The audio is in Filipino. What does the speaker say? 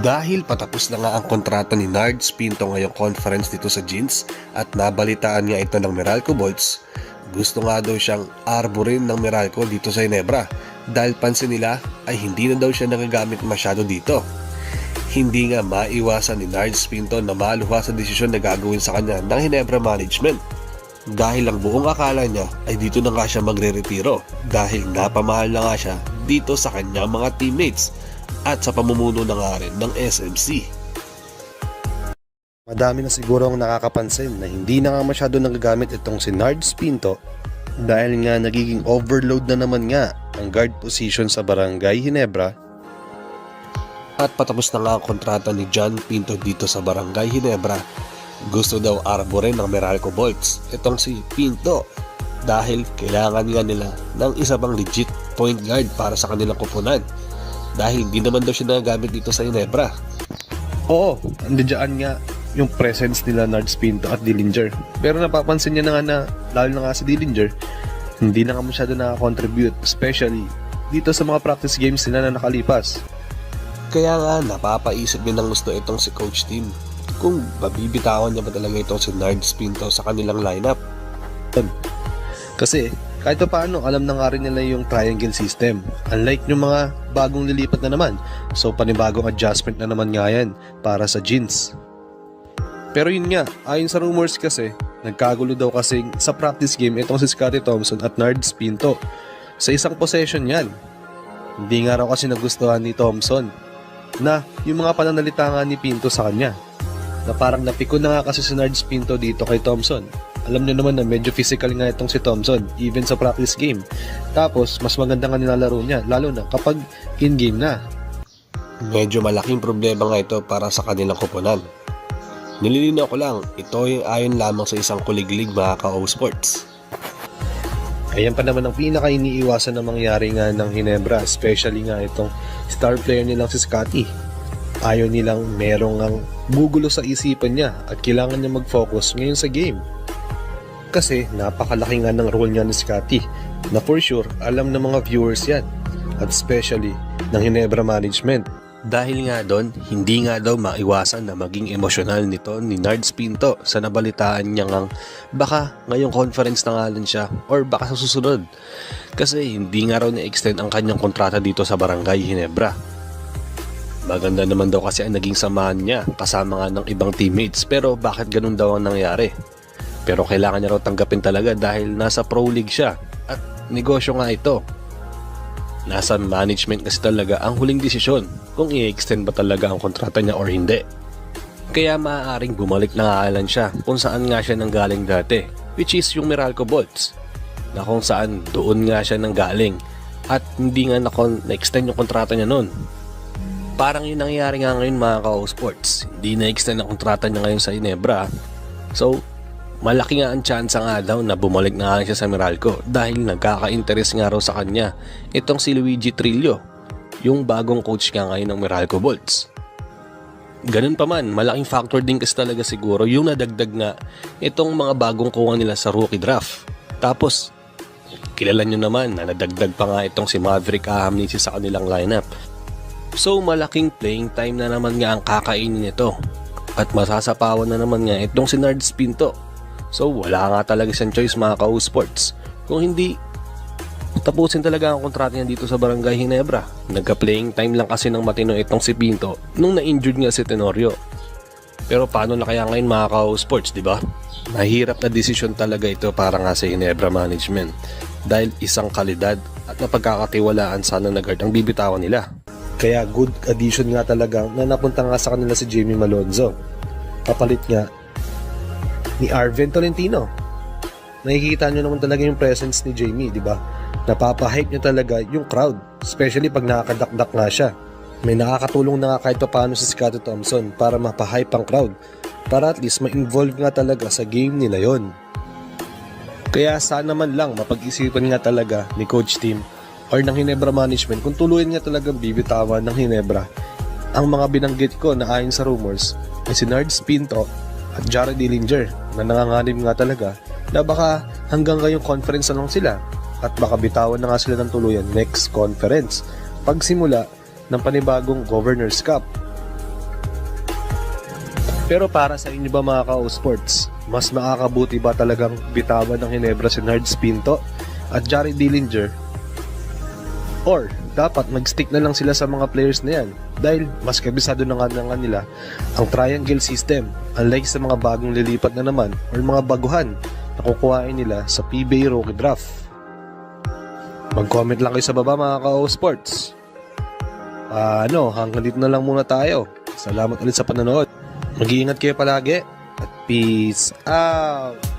Dahil patapos na nga ang kontrata ni Nards Pinto ngayong conference dito sa Jeans at nabalitaan nga ito ng Meralco Bolts, gusto nga daw siyang arborin ng Meralco dito sa Ginebra dahil pansin nila ay hindi na daw siya nagagamit masyado dito. Hindi nga maiwasan ni Nards Pinto na maluha sa desisyon na gagawin sa kanya ng Ginebra Management dahil ang buong akala niya ay dito na nga siya magre-retiro dahil napamahal na nga siya dito sa kanyang mga teammates at sa pamumuno na nga rin ng SMC. Madami na siguro ang nakakapansin na hindi na nga masyado nagagamit itong si Nards Pinto dahil nga nagiging overload na naman nga ang guard position sa Barangay Ginebra. At patapos na nga ang kontrata ni John Pinto dito sa Barangay Ginebra, gusto daw arborin ng Meralco Bolts itong si Pinto dahil kailangan nga nila ng isa pang legit point guard para sa kanilang kupunan dahil hindi naman daw siya nagagamit dito sa Ginebra. Oo, andiyan nga yung presence nila Nards Pinto at Dillinger. Pero napapansin niya na nga na, lalo na nga si Dillinger, hindi na nga masyado nakakontribute, especially dito sa mga practice games nila na nakalipas. Kaya nga napapaisip din ng gusto itong si Coach Tim kung babibitawan niya ba talaga itong si Nards Pinto sa kanilang lineup. Kasi kahit pa paano, alam na nga rin nila yung triangle system. Unlike yung mga bagong lilipat na naman. So panibagong adjustment na naman nga yan para sa Jeans. Pero yun nga, ayon sa rumors kasi, nagkagulo daw kasi sa practice game itong si Scottie Thompson at Nards Pinto. Sa isang possession yan. Hindi nga raw kasi nagustuhan ni Thompson na yung mga pananalita nga ni Pinto sa kanya. Na parang napikon na nga kasi si Nards Pinto dito kay Thompson. Alam niyo naman na medyo physical nga itong si Thompson, even sa practice game. Tapos, mas maganda nga nilalaro niya, lalo na kapag in-game na. Medyo malaking problema nga ito para sa kanilang kupunan. Nililinaw ko lang, ito ay ayon lamang sa isang kuliglig mga ka-O Sports. Ayan pa naman ang pinaka-iniiwasan na mangyari nga ng Ginebra, especially nga itong star player nilang si Scottie. Ayaw nilang merong ang gugulo sa isipan niya at kailangan niya mag-focus ngayon sa game. Kasi napakalaki nga ng role niya ni Scottie na for sure alam ng mga viewers yan at especially ng Ginebra Management. Dahil nga doon, hindi nga daw maiwasan na maging emosyonal nito ni Nards Pinto sa nabalitaan niya ngang baka ngayong conference na nga lang siya or baka sa susunod. Kasi hindi nga raw na-extend ang kanyang kontrata dito sa Barangay Ginebra. Maganda naman daw kasi ang naging samahan niya kasama nga ng ibang teammates pero bakit ganun daw ang nangyari? Pero kailangan niya raw tanggapin talaga dahil nasa pro league siya at negosyo nga ito. Nasa management kasi talaga ang huling desisyon kung i-extend ba talaga ang kontrata niya or hindi. Kaya maaaring bumalik na nga lang siya kung saan nga siya nanggaling dati, which is yung Meralco Bolts, na kung saan doon nga siya nanggaling at hindi nga na-extend yung kontrata niya noon. Parang yun nangyayari nga ngayon mga ka-O Sports, hindi na-extend ang kontrata niya ngayon sa Ginebra. So, malaki nga ang chance nga daw na bumalik na nga siya sa Meralco dahil nagkaka-interest nga raw sa kanya itong si Luigi Trillo, yung bagong coach nga ngayon ng Meralco Bolts. Ganun pa man, malaking factor din kasi talaga siguro yung nadagdag nga itong mga bagong kuha nila sa rookie draft. Tapos, kilala nyo naman na nadagdag pa nga itong si Maverick Ahamnisi sa kanilang lineup. So malaking playing time na naman nga ang kakainin nito at masasapawan na naman nga itong si Nards Pinto. So wala nga talaga siyang choice mga ka-O Sports kung hindi tapusin talaga ang kontrata niya dito sa Barangay Ginebra. Nagka-playing time lang kasi ng matino itong si Pinto nung na-injured nga si Tenorio. Pero paano na kaya ngayon mga ka-O Sports, di ba? Mahirap na desisyon talaga ito para nga sa Ginebra Management dahil isang kalidad at napagkakatiwalaan sana na guard ang bibitawan nila. Kaya good addition nga talaga na napunta nga sa kanila si Jamie Malonzo. Kapalit nga ni Arvin Tolentino. Nakikita nyo naman talaga yung presence ni Jamie, di ba? Napapahype niya talaga yung crowd, especially pag nakakadakdak nga siya. May nakakatulong na nga kahit paano si Scottie Thompson para mapahype ang crowd, para at least ma-involve nga talaga sa game nila yon. Kaya sana man lang mapag-isipan nga talaga ni Coach Tim or ng Ginebra Management kung tuluyan nga talagang bibitawan ng Ginebra ang mga binanggit ko na ayon sa rumors ay si Nards Pinto at Jared Dillinger na nanganganib nga talaga na baka hanggang ngayong conference na lang sila at baka bitawan na nga sila ng tuluyan next conference pagsimula ng panibagong Governor's Cup. Pero para sa inyo ba mga ka-sports, mas makakabuti ba talagang bitawan ng Ginebra si Nards Pinto at Jari Dillinger? Or dapat mag-stick na lang sila sa mga players na yan dahil mas kabisado na nga nila ang triangle system, unlike sa mga bagong lilipat na naman or mga baguhan na kukuhain nila sa PBA Rookie Draft. Mag-comment lang kayo sa baba mga ka-sports. Hanggang dito na lang muna tayo. Salamat ulit sa panonood. Mag-iingat kayo palagi at peace out!